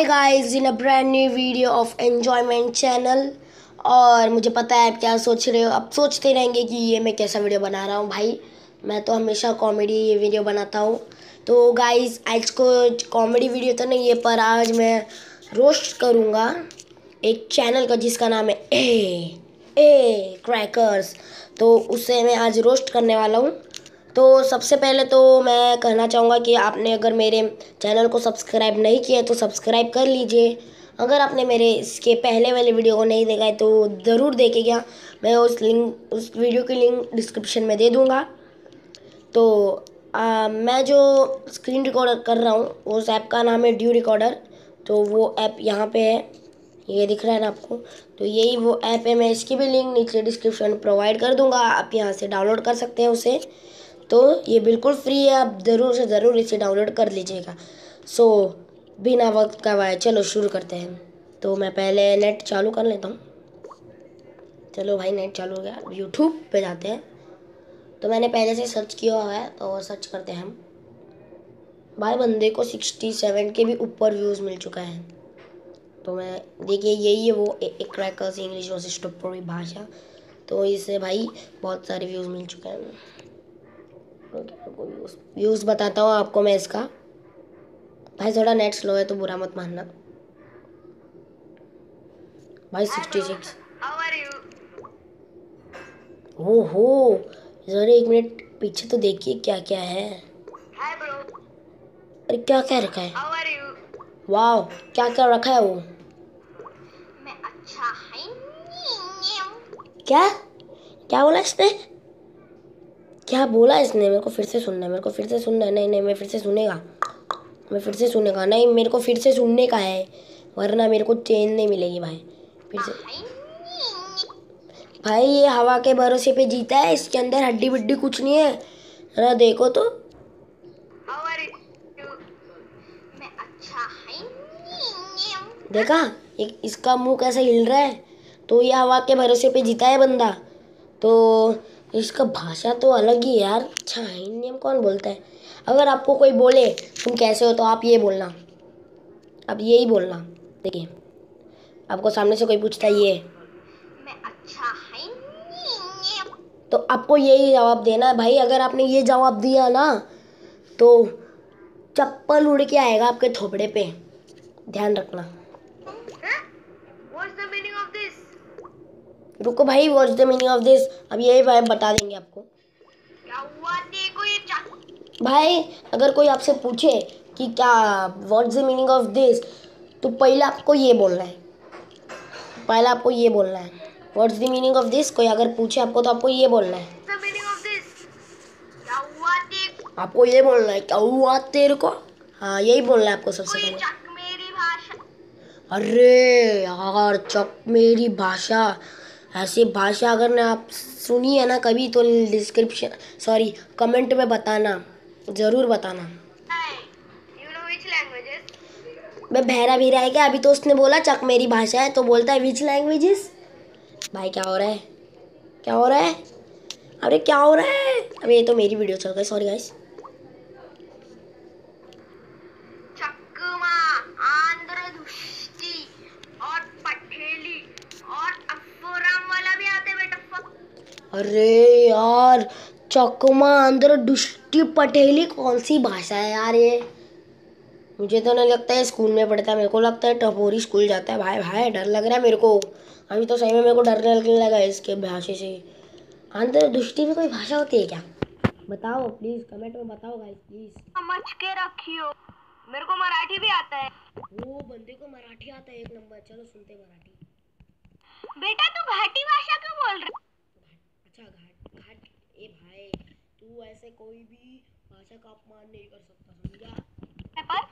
Hi guys in a brand new video of enjoyment channel. और मुझे पता है आप क्या सोच रहे हो, अब सोचते रहेंगे कि ये मैं कैसा वीडियो बना रहा हूँ। भाई मैं तो हमेशा कॉमेडी वीडियो बनाता हूँ। तो गाइस आज को कॉमेडी वीडियो तो नहीं है, पर आज मैं रोस्ट करूँगा एक चैनल का जिसका नाम है ए क्रैकर्स। तो उससे मैं आज रोस्ट करने वाला हूँ। तो सबसे पहले तो मैं कहना चाहूँगा कि आपने अगर मेरे चैनल को सब्सक्राइब नहीं किया है तो सब्सक्राइब कर लीजिए। अगर आपने मेरे इसके पहले वाले वीडियो को नहीं देखा है तो ज़रूर देखेगा। मैं उस वीडियो की लिंक डिस्क्रिप्शन में दे दूँगा। तो मैं जो स्क्रीन रिकॉर्डर कर रहा हूँ उस ऐप का नाम है ड्यू रिकॉर्डर। तो वो ऐप यहाँ पे है, ये दिख रहा है ना आपको। तो यही वो ऐप है, मैं इसकी भी लिंक नीचे डिस्क्रिप्शन में प्रोवाइड कर दूँगा, आप यहाँ से डाउनलोड कर सकते हैं उसे। तो ये बिल्कुल फ्री है, आप ज़रूर से ज़रूर इसे डाउनलोड कर लीजिएगा। सो बिना वक्त गवाए चलो शुरू करते हैं। तो मैं पहले नेट चालू कर लेता हूँ। चलो भाई नेट चालू हो गया, यूट्यूब पे जाते हैं। तो मैंने पहले से सर्च किया हुआ है तो सर्च करते हैं हम। भाई बंदे को 67 के भी ऊपर व्यूज़ मिल चुका है। तो मैं देखिए यही है वो एक क्रैकर्स इंग्लिश वर्सेस टोपरी भाषा। तो इससे भाई बहुत सारे व्यूज़ मिल चुके हैं। व्यूज़ बताता हूँ आपको मैं इसका। भाई थोड़ा नेट स्लो है तो बुरा मत मानना। भाई 66। ओहो जरा एक मिनट पीछे तो देखिए क्या क्या है। अरे क्या क्या रखा है, वाह क्या क्या रखा है वो। मैं अच्छा है। क्या क्या बोला इसने, क्या बोला इसने? मेरे को फिर से सुनना है, मेरे को फिर से सुनना है। नहीं नहीं मैं फिर से सुनेगा, मैं फिर से सुनेगा। नहीं मेरे को फिर से सुनने का है, वरना मेरे को चैन नहीं मिलेगी भाई। फिर से भाई ये हवा के भरोसे पे जीता है, इसके अंदर हड्डी बड्डी कुछ नहीं है। जरा देखो तो, मैं अच्छा है। देखा एक इसका मुंह कैसे हिल रहा है। तो ये हवा के भरोसे पे जीता है बंदा। तो इसका भाषा तो अलग ही है यार। अच्छा हिंदी कौन बोलता है? अगर आपको कोई बोले तुम कैसे हो तो आप ये बोलना, अब यही बोलना। देखिए आपको सामने से कोई पूछता है ये, मैं अच्छा है। तो आपको यही जवाब देना है भाई। अगर आपने ये जवाब दिया ना तो चप्पल उड़ के आएगा आपके थोपड़े पे, ध्यान रखना। What's the meaning of this? रुको भाई, what's the meaning of this अब यही भाई बता देंगे आपको। क्या हुआ? देखो ये भाई अगर कोई आपसे पूछे कि क्या what's the meaning of this, तो पहले आपको ये बोलना है, पहले आपको ये बोलना है what's the meaning of this. कोई अगर पूछे आपको तो आपको ये बोलना है, the meaning of this? क्या हुआ? देखो आपको ये बोलना है क्या हुआ तेरे को। हाँ यही बोलना है आपको सबसे ये पहले। चक मेरी भाषा। अरे यार चक मेरी भाषा, ऐसी भाषा अगर ना आप सुनी है ना कभी तो डिस्क्रिप्शन सॉरी कमेंट में बताना, ज़रूर बताना। You know which languages? मैं बहरा भी रहा है क्या? अभी तो उसने बोला चक मेरी भाषा है तो बोलता है विच लैंग्वेजेस। भाई क्या हो रहा है, क्या हो रहा है? अरे क्या हो रहा है? अबे ये तो मेरी वीडियो चल गई, सॉरी गाइस। चकमा, आंध्र दृष्टि और पठेली और अफोराम वाला भी आते बेटा। अरे यार चकमा आंध्र दुष्टि पटेली कौन सी भाषा है यार ये? मुझे तो नहीं लगता है स्कूल में पढ़ता है, मेरे को लगता है टपोरी स्कूल जाता है। भाई भाई डर लग रहा है मेरे को, अभी तो सही में मेरे को डर लगने लगा है इसके भाषा से। आंध्र दृष्टि में कोई भाषा होती है क्या? बताओ प्लीज कमेंट में बताओ गाइस प्लीज। समझ के रखियो, मेरे को मराठी भी आता है। वो बंदे को मराठी आता है, एक नंबर। चलो सुनते मराठी। बेटा तू घाटी भाषा क्यों बोल रहा अच्छा घाट घाट, ए भाई तू ऐसे कोई भी भाषा का अपमान नहीं कर सकता, समझा? है? पर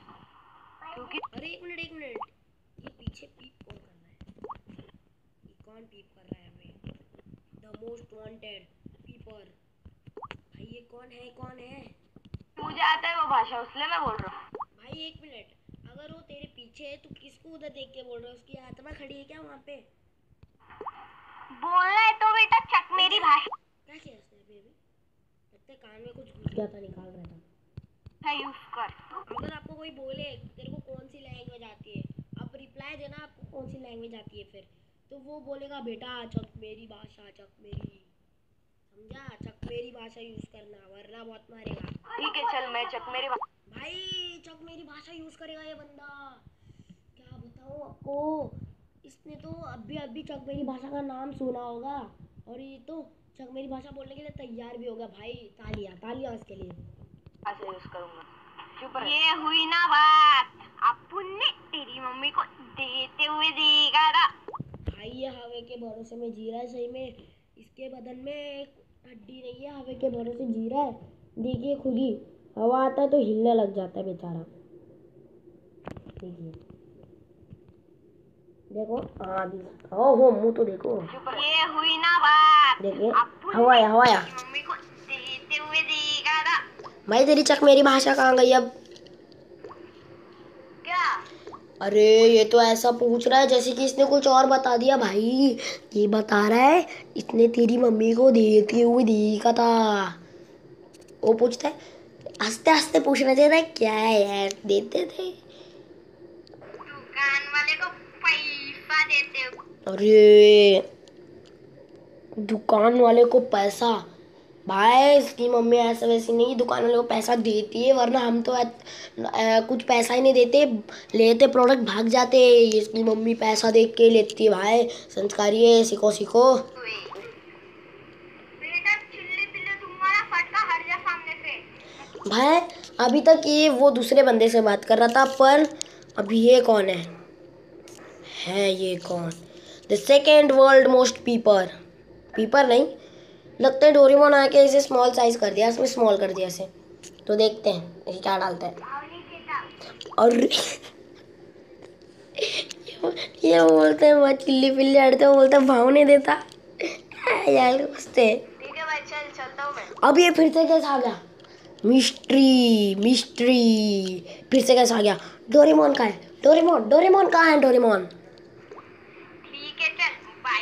क्योंकि अरे एक मिनट ये पीछे पीप कौन कर रहा है? ये कौन पीप कर रहा है हमें? द मोस्ट वांटेड पीपर। भाई ये कौन है? मुझे आता है वो भाषा, इसलिए मैं बोल रहा हूँ। भाई एक मिनट, अगर वो तेरे पीछे है तो किसको उधर देख के बोल रहा है? उसकी आत्मा खड़ी है क्या वहाँ पे? बोलना है तो बेटा चक मेरी भाषा क्या किया उसने अभी अभी? लगता है कान में कुछ घुस गया था, निकाल रहा था। यूज कर। अगर आपको कोई बोले तेरे को कौन सी लैंग्वेज आती है रिप्लाई देना आपको कौन सी लैंग्वेज आती है फिर। तो वो बोलेगा बेटा चक मेरी भाषा, चक मेरी, समझा? चक मेरी भाषा यूज करना वरना बहुत मारेगा। ठीक है चल, मैं चक मेरी भाई चक मेरी भाषा यूज करेगा ये बंदा, क्या बताऊँ आपको। इसने तो अभी चक मेरी भाषा का नाम सुना होगा और ये तो चक मेरी भाषा बोलने के लिए तैयार भी होगा। भाई तालियां तालियां उसके लिए। भाषा यूज करूंगा। चुप रह। ये हुई ना बात, अपुन ने तेरी मम्मी को देते हुए देखा था। भाई ये हवा के भरोसे में जी रहा है, सही में इसके बदन में एक हड्डी नहीं है, हवा के भरोसे जी रहा है। देखिए खुद ही हवा आता है तो हिलने लग जाता है बेचारा। देखिए देखो, हाँ हो मुंह तो देखो। ये हुई ना बात, देखिए अपुन हवाया हवाया। तेरी मम्मी को देते हुए देखा था। भाई तेरी चक मेरी भाषा कहाँ गई अब? क्या? अरे ये तो ऐसा पूछ रहा है जैसे कि इसने कुछ और बता दिया। भाई ये बता रहा है इसने तेरी मम्मी को देते हुए देखा था। वो पूछता है, हंसते हंसते पूछना चाहिए था क्या है यार, देते थे। दुकान वाले को पैसा देते हुए। अरे दुकान वाले को पैसा? भाई इसकी मम्मी ऐसा वैसी नहीं, दुकान वाले को पैसा देती है, वरना हम तो कुछ पैसा ही नहीं देते, लेते प्रोडक्ट भाग जाते। इसकी मम्मी पैसा दे के लेती है। भाई संस्कारी है, सीखो सीखो। बेटा चिल्ली पिल्ली तुम्हारा फटका हट जा सामने से। भाई अभी तक ये वो दूसरे बंदे से बात कर रहा था, पर अभी ये कौन है ये कौन? द सेकेंड वर्ल्ड मोस्ट पीपर, पीपर नहीं, लगता है डोरेमोन आके इसे स्मॉल साइज कर दिया, इसमें स्मॉल कर दिया इसे। तो देखते हैं ये क्या डालता है। और ये बोलते हैं बहुत चिल्ली पिल्ली हटते, वो बोलते हैं भाव नहीं देता। यार हंसते हैं। ठीक है भाई चल, चलता हूँ मैं। अब ये फिर से कैसा आ गया? मिस्ट्री मिस्ट्री, फिर से कैसा आ गया? डोरेमोन कहाँ है? डोरेमोन कहाँ है? डोरेमोन ठीक है चल बाय।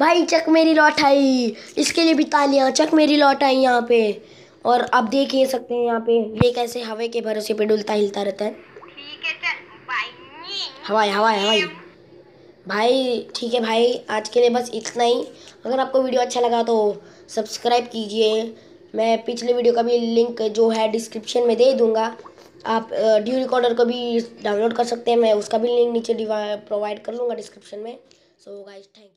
भाई चक मेरी लौट आई, इसके लिए भी तालियां। चक मेरी लौट आई यहाँ पे। और अब देख ही सकते हैं यहाँ पे ये कैसे हवा के भरोसे पे डुलता हिलता रहता है। ठीक है चल बाय। हवाई हवाई हवाई। भाई ठीक है भाई, आज के लिए बस इतना ही। अगर आपको वीडियो अच्छा लगा तो सब्सक्राइब कीजिए। मैं पिछले वीडियो का भी लिंक जो है डिस्क्रिप्शन में दे दूंगा। आप ड्यू रिकॉर्डर को भी डाउनलोड कर सकते हैं, मैं उसका भी लिंक नीचे प्रोवाइड कर लूँगा डिस्क्रिप्शन में। So guys thank you.